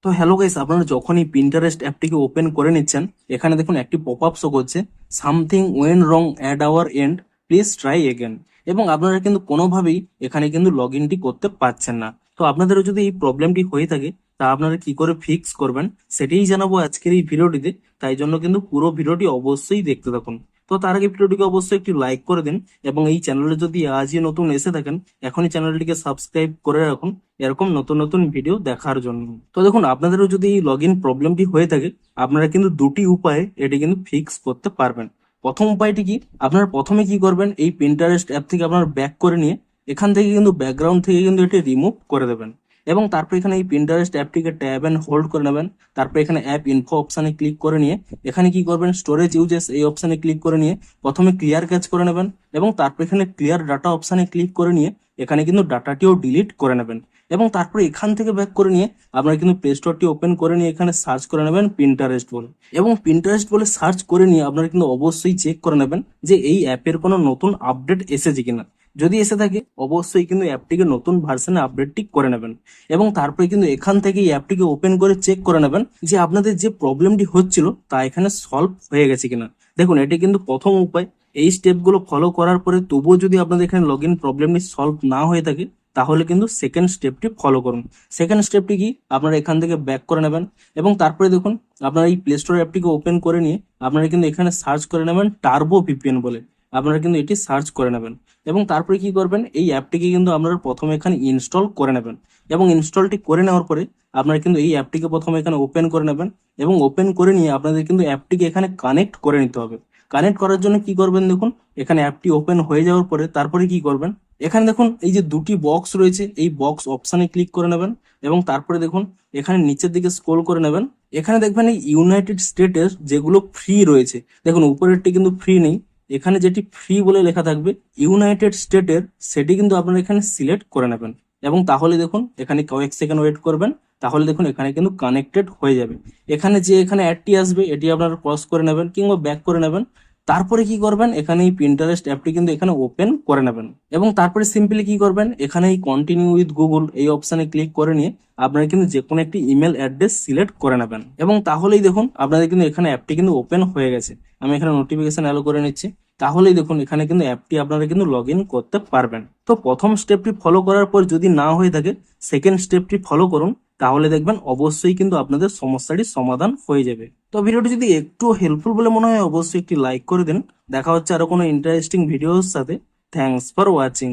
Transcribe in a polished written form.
তো hello guys, আপনারা যখন এই পিন্টারেস্ট অ্যাপটিকে ওপেন করে নিচ্ছেন, এখানে দেখুন একটি পপ আপ শো করছে, something when wrong at our end, please try again. এবং আপনারা কিন্তু কোনোভাবেই এখানে কিন্তু লগ ইনটি করতে পারছেন না। তো আপনাদেরও যদি এই প্রবলেমটি হয়ে থাকে, তা আপনারা কি করে ফিক্স করবেন সেটাই জানাবো আজকের এই ভিডিওটিতে। তাই জন্য কিন্তু পুরো ভিডিওটি অবশ্যই দেখতে থাকুন। তো তার আগে ভিডিওটিকে অবশ্যই একটি লাইক করে দিন, এবং এই চ্যানেলে যদি আজই নতুন এসে থাকেন, এখনই চ্যানেলটিকে সাবস্ক্রাইব করে রাখুন এরকম নতুন নতুন ভিডিও দেখার জন্য। তো দেখুন, আপনাদেরও যদি এই লগ ইন প্রবলেমটি হয়ে থাকে, আপনারা কিন্তু দুটি উপায়ে এটি কিন্তু ফিক্স করতে পারবেন। প্রথম উপায়টি কি, আপনারা প্রথমে কি করবেন, এই পিন্টারেস্ট অ্যাপ থেকে আপনারা ব্যাক করে নিয়ে এখান থেকে কিন্তু ব্যাকগ্রাউন্ড থেকে কিন্তু এটি রিমুভ করে দেবেন। এবং তারপর এখানে এই পিন্টারেস্ট অ্যাপটিকে ট্যাব অ্যান্ড হোল্ড করে নেবেন। তারপর এখানে অ্যাপ ইনফো অপশানে ক্লিক করে নিয়ে এখানে কি করবেন, স্টোরেজ ইউজেস এই অপশানে ক্লিক করে নিয়ে প্রথমে ক্লিয়ার ক্যাচ করে নেবেন। এবং তারপর এখানে ক্লিয়ার ডাটা অপশানে ক্লিক করে নিয়ে এখানে কিন্তু ডাটাটিও ডিলিট করে নেবেন। এবং তারপরে এখান থেকে ব্যাক করে নিয়ে আপনারা কিন্তু প্লে স্টোরটি ওপেন করে নিয়ে এখানে সার্চ করে নেবেন পিন্টারেস্ট বলে। এবং পিন্টারেস্ট বলে সার্চ করে নিয়ে আপনারা কিন্তু অবশ্যই চেক করে নেবেন যে এই অ্যাপের কোনো নতুন আপডেট এসেছে কিনা। যদি এসে থাকে, অবশ্যই কিন্তু অ্যাপটিকে নতুন ভার্সনে আপডেটটি করে নেবেন। এবং তারপরে কিন্তু এখান থেকে এই অ্যাপটিকে ওপেন করে চেক করে নেবেন যে আপনাদের যে প্রবলেমটি হচ্ছিল তা এখানে সলভ হয়ে গেছে কিনা। দেখুন, এটি কিন্তু প্রথম উপায়। এই স্টেপগুলো ফলো করার পরে তবুও যদি আপনাদের এখানে লগ ইন প্রবলেমটি সলভ না হয়ে থাকে, তাহলে কিন্তু সেকেন্ড স্টেপটি ফলো করুন। সেকেন্ড স্টেপটি কি, আপনারা এখান থেকে ব্যাক করে নেবেন। এবং তারপরে দেখুন, আপনারা এই প্লে স্টোর অ্যাপটিকে ওপেন করে নিয়ে আপনারা কিন্তু এখানে সার্চ করে নেবেন টার্বো ভিপিএন বলে। আপনারা কিন্তু এটি সার্চ করে নেবেন। এবং তারপরে কি করবেন, এই অ্যাপটিকে কিন্তু আপনারা প্রথমে এখানে ইনস্টল করে নেবেন। এবং ইনস্টলটি করে নেওয়ার পরে আপনারা কিন্তু এই অ্যাপটিকে প্রথমে এখানে ওপেন করে নেবেন। এবং ওপেন করে নিয়ে আপনাদের কিন্তু অ্যাপটিকে এখানে কানেক্ট করে নিতে হবে। কানেক্ট করার জন্য কি করবেন, দেখুন এখানে অ্যাপটি ওপেন হয়ে যাওয়ার পরে তারপরে কি করবেন, এখানে দেখুন এই যে দুটি বক্স রয়েছে, এই বক্স অপশানে ক্লিক করে নেবেন। এবং তারপরে দেখুন এখানে নিচের দিকে স্ক্রল করে নেবেন। এখানে দেখবেন এই ইউনাইটেড স্টেটের যেগুলো ফ্রি রয়েছে, দেখুন উপরেরটি কিন্তু ফ্রি নেই, এখানে যেটি ফ্রি বলে লেখা থাকবে ইউনাইটেড স্টেটের, সেটি কিন্তু আপনারা এখানে সিলেক্ট করে নেবেন। এবং তাহলে দেখুন এখানে কয়েক সেকেন্ড ওয়েট করবেন, তাহলে দেখুন এখানে কিন্তু কানেক্টেড হয়ে যাবে। এখানে যে এখানে অ্যাডটি আসবে এটি আপনারা ক্রস করে নেবেন কিংবা ব্যাক করে নেবেন। তারপরে কি করবেন, এখানে এই পিন্টারেস্ট অ্যাপটি কিন্তু এখানে ওপেন করে নেবেন। এবং তারপরে সিম্পলি কি করবেন, এখানে এই কন্টিনিউ উইথ গুগল এই অপশানে ক্লিক করে নিয়ে আপনারা কিন্তু যে কোনো একটি ইমেল অ্যাড্রেস সিলেক্ট করে নেবেন। এবং তাহলেই দেখুন আপনাদের কিন্তু এখানে অ্যাপটি কিন্তু ওপেন হয়ে গেছে। আমি এখানে নোটিফিকেশন অ্যালো করে নিচ্ছি। তাহলেই দেখুন এখানে কিন্তু অ্যাপটি আপনারা কিন্তু লগ ইন করতে পারবেন। তো প্রথম স্টেপটি ফলো করার পর যদি না হয়ে থাকে, সেকেন্ড স্টেপটি ফলো করুন। তাহলে দেখবেন অবশ্যই কিন্তু আপনাদের সমস্যাটির সমাধান হয়ে যাবে। তো ভিডিওটি যদি একটু হেল্পফুল বলে মনে হয়, অবশ্যই একটি লাইক করে দিন। দেখা হচ্ছে আরো কোনো ইন্টারেস্টিং ভিডিওর সাথে। Thanks for watching.